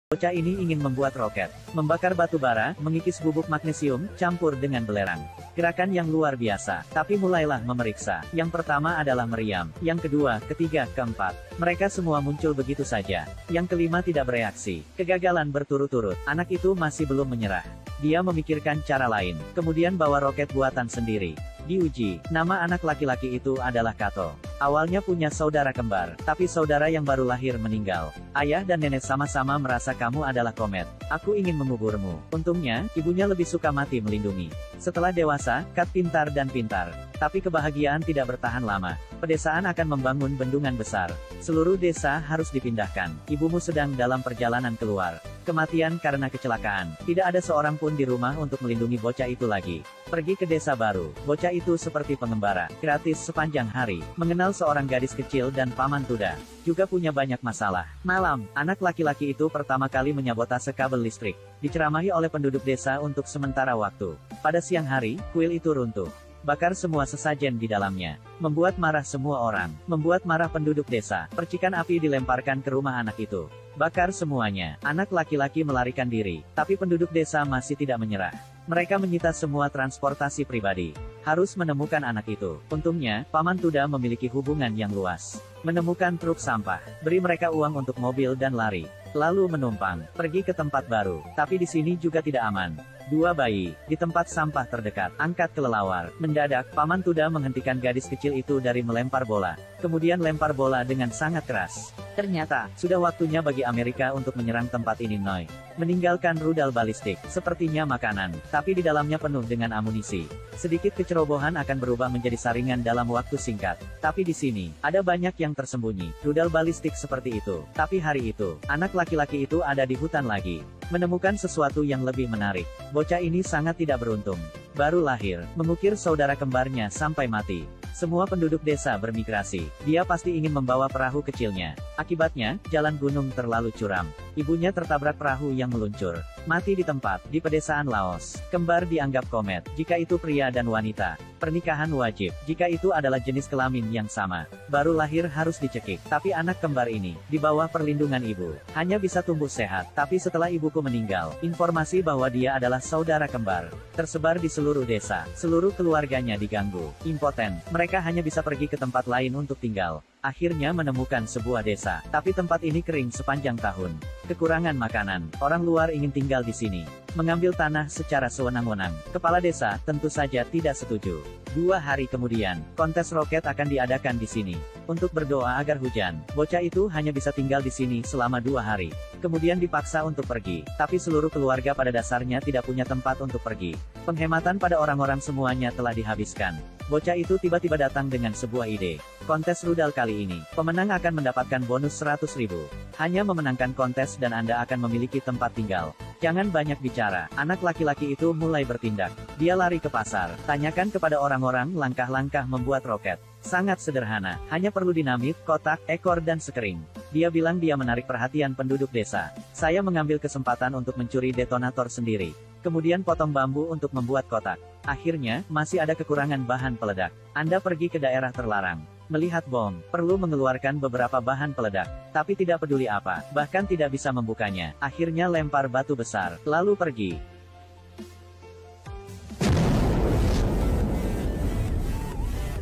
Bocah ini ingin membuat roket, membakar batu bara, mengikis bubuk magnesium, campur dengan belerang. Gerakan yang luar biasa, tapi mulailah memeriksa. Yang pertama adalah meriam, yang kedua, ketiga, keempat. Mereka semua muncul begitu saja. Yang kelima tidak bereaksi. Kegagalan berturut-turut. Anak itu masih belum menyerah. Dia memikirkan cara lain, kemudian bawa roket buatan sendiri. Diuji. Nama anak laki-laki itu adalah Kato. Awalnya punya saudara kembar, tapi saudara yang baru lahir meninggal. Ayah dan nenek sama-sama merasa kamu adalah komet. Aku ingin menguburmu. Untungnya, ibunya lebih suka mati melindungi. Setelah dewasa, Kat pintar dan pintar. Tapi kebahagiaan tidak bertahan lama. Pedesaan akan membangun bendungan besar. Seluruh desa harus dipindahkan. Ibumu sedang dalam perjalanan keluar. Kematian karena kecelakaan. Tidak ada seorang pun di rumah untuk melindungi bocah itu lagi. Pergi ke desa baru. Bocah itu seperti pengembara, gratis sepanjang hari. Mengenal seorang gadis kecil dan paman Tuda. Juga punya banyak masalah. Malam, anak laki-laki itu pertama kali menyabotase kabel listrik. Diceramahi oleh penduduk desa untuk sementara waktu. Pada siang hari, kuil itu runtuh. Bakar semua sesajen di dalamnya. Membuat marah semua orang. Membuat marah penduduk desa. Percikan api dilemparkan ke rumah anak itu. Bakar semuanya. Anak laki-laki melarikan diri. Tapi penduduk desa masih tidak menyerah. Mereka menyita semua transportasi pribadi. Harus menemukan anak itu. Untungnya, Paman Tuda memiliki hubungan yang luas. Menemukan truk sampah. Beri mereka uang untuk mobil dan lari. Lalu menumpang. Pergi ke tempat baru. Tapi di sini juga tidak aman. Dua bayi, di tempat sampah terdekat, angkat kelelawar. Mendadak, Paman Tuda menghentikan gadis kecil itu dari melempar bola. Kemudian lempar bola dengan sangat keras. Ternyata, sudah waktunya bagi Amerika untuk menyerang tempat ini Noi. Meninggalkan rudal balistik, sepertinya makanan, tapi di dalamnya penuh dengan amunisi. Sedikit kecerobohan akan berubah menjadi saringan dalam waktu singkat. Tapi di sini, ada banyak yang tersembunyi. Rudal balistik seperti itu. Tapi hari itu, anak laki-laki itu ada di hutan lagi. Menemukan sesuatu yang lebih menarik. Bocah ini sangat tidak beruntung. Baru lahir, mengukir saudara kembarnya sampai mati. Semua penduduk desa bermigrasi. Dia pasti ingin membawa perahu kecilnya. Akibatnya, jalan gunung terlalu curam. Ibunya tertabrak perahu yang meluncur. Mati di tempat, di pedesaan Laos. Kembar dianggap komet, jika itu pria dan wanita. Pernikahan wajib, jika itu adalah jenis kelamin yang sama. Baru lahir harus dicekik. Tapi anak kembar ini, di bawah perlindungan ibu, hanya bisa tumbuh sehat. Tapi setelah ibuku meninggal, informasi bahwa dia adalah saudara kembar tersebar di seluruh desa. Seluruh keluarganya diganggu, impoten. Mereka hanya bisa pergi ke tempat lain untuk tinggal. Akhirnya menemukan sebuah desa, tapi tempat ini kering sepanjang tahun. Kekurangan makanan, orang luar ingin tinggal di sini. Mengambil tanah secara sewenang-wenang. Kepala desa tentu saja tidak setuju. 2 hari kemudian, kontes roket akan diadakan di sini. Untuk berdoa agar hujan, bocah itu hanya bisa tinggal di sini selama 2 hari. Kemudian dipaksa untuk pergi, tapi seluruh keluarga pada dasarnya tidak punya tempat untuk pergi. Penghematan pada orang-orang semuanya telah dihabiskan. Bocah itu tiba-tiba datang dengan sebuah ide. Kontes rudal kali ini, pemenang akan mendapatkan bonus 100.000. Hanya memenangkan kontes dan Anda akan memiliki tempat tinggal. Jangan banyak bicara. Anak laki-laki itu mulai bertindak. Dia lari ke pasar. Tanyakan kepada orang-orang langkah-langkah membuat roket. Sangat sederhana. Hanya perlu dinamit, kotak, ekor dan sekering. Dia bilang dia menarik perhatian penduduk desa. Saya mengambil kesempatan untuk mencuri detonator sendiri. Kemudian potong bambu untuk membuat kotak. Akhirnya, masih ada kekurangan bahan peledak. Anda pergi ke daerah terlarang. Melihat bom, perlu mengeluarkan beberapa bahan peledak. Tapi tidak peduli apa, bahkan tidak bisa membukanya. Akhirnya lempar batu besar, lalu pergi.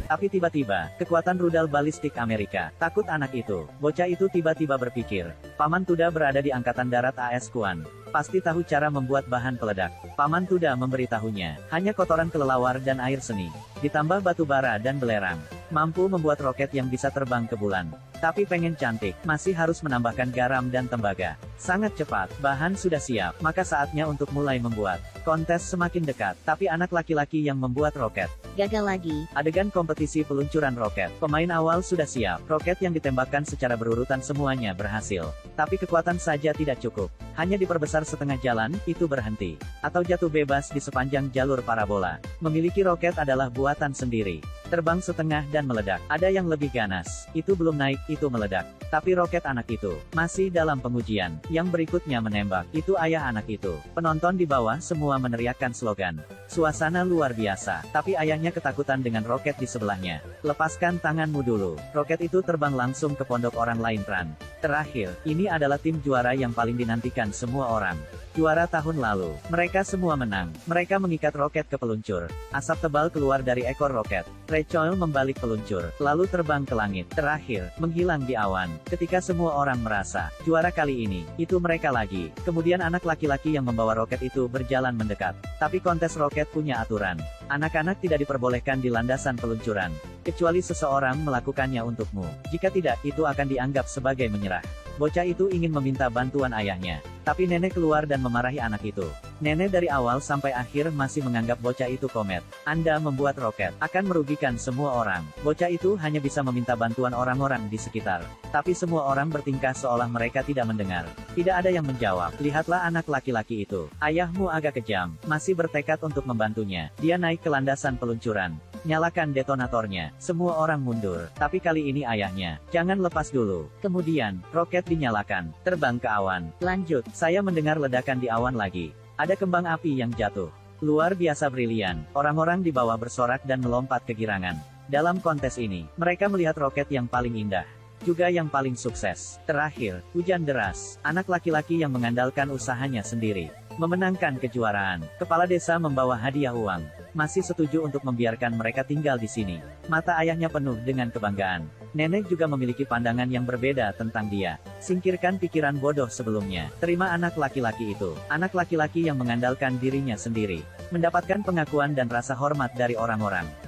Tapi tiba-tiba, kekuatan rudal balistik Amerika, takut anak itu. Bocah itu tiba-tiba berpikir, Paman Tuda berada di Angkatan Darat AS Kuan. Pasti tahu cara membuat bahan peledak. Paman Tuda memberitahunya, hanya kotoran kelelawar dan air seni. Ditambah batu bara dan belerang. Mampu membuat roket yang bisa terbang ke bulan. Tapi pengen cantik, masih harus menambahkan garam dan tembaga. Sangat cepat, bahan sudah siap, maka saatnya untuk mulai membuat. Kontes semakin dekat, tapi anak laki-laki yang membuat roket gagal lagi. Adegan kompetisi peluncuran roket. Pemain awal sudah siap. Roket yang ditembakkan secara berurutan semuanya berhasil. Tapi kekuatan saja tidak cukup. Hanya diperbesar setengah jalan, itu berhenti. Atau jatuh bebas di sepanjang jalur parabola. Memiliki roket adalah buatan sendiri. Terbang setengah dan meledak. Ada yang lebih ganas. Itu belum naik itu meledak. Tapi roket anak itu masih dalam pengujian. Yang berikutnya menembak. Itu ayah anak itu. Penonton di bawah semua meneriakkan slogan. Suasana luar biasa. Tapi ayahnya ketakutan dengan roket di sebelahnya. Lepaskan tanganmu dulu. Roket itu terbang langsung ke pondok orang lain Pran. Terakhir, ini adalah tim juara yang paling dinantikan semua orang. Juara tahun lalu. Mereka semua menang. Mereka mengikat roket ke peluncur. Asap tebal keluar dari ekor roket. Recoil membalik peluncur, lalu terbang ke langit. Terakhir, menghilang di awan. Ketika semua orang merasa juara kali ini, itu mereka lagi. Kemudian anak laki-laki yang membawa roket itu berjalan mendekat. Tapi kontes roket punya aturan. Anak-anak tidak diperbolehkan di landasan peluncuran. Kecuali seseorang melakukannya untukmu. Jika tidak, itu akan dianggap sebagai menyerah. Bocah itu ingin meminta bantuan ayahnya. Tapi nenek keluar dan memarahi anak itu. Nenek dari awal sampai akhir masih menganggap bocah itu komet. Anda membuat roket akan merugikan semua orang. Bocah itu hanya bisa meminta bantuan orang-orang di sekitar. Tapi semua orang bertingkah seolah mereka tidak mendengar. Tidak ada yang menjawab. Lihatlah anak laki-laki itu. Ayahmu agak kejam. Masih bertekad untuk membantunya. Dia naik ke landasan peluncuran. Nyalakan detonatornya. Semua orang mundur. Tapi kali ini ayahnya. Jangan lepas dulu. Kemudian, roket dinyalakan. Terbang ke awan. Lanjut. Saya mendengar ledakan di awan lagi. Ada kembang api yang jatuh. Luar biasa brilian. Orang-orang di bawah bersorak dan melompat kegirangan. Dalam kontes ini, mereka melihat roket yang paling indah. Juga yang paling sukses. Terakhir, hujan deras. Anak laki-laki yang mengandalkan usahanya sendiri memenangkan kejuaraan. Kepala desa membawa hadiah uang. Masih setuju untuk membiarkan mereka tinggal di sini. Mata ayahnya penuh dengan kebanggaan. Nenek juga memiliki pandangan yang berbeda tentang dia. Singkirkan pikiran bodoh sebelumnya. Terima anak laki-laki itu. Anak laki-laki yang mengandalkan dirinya sendiri. Mendapatkan pengakuan dan rasa hormat dari orang-orang.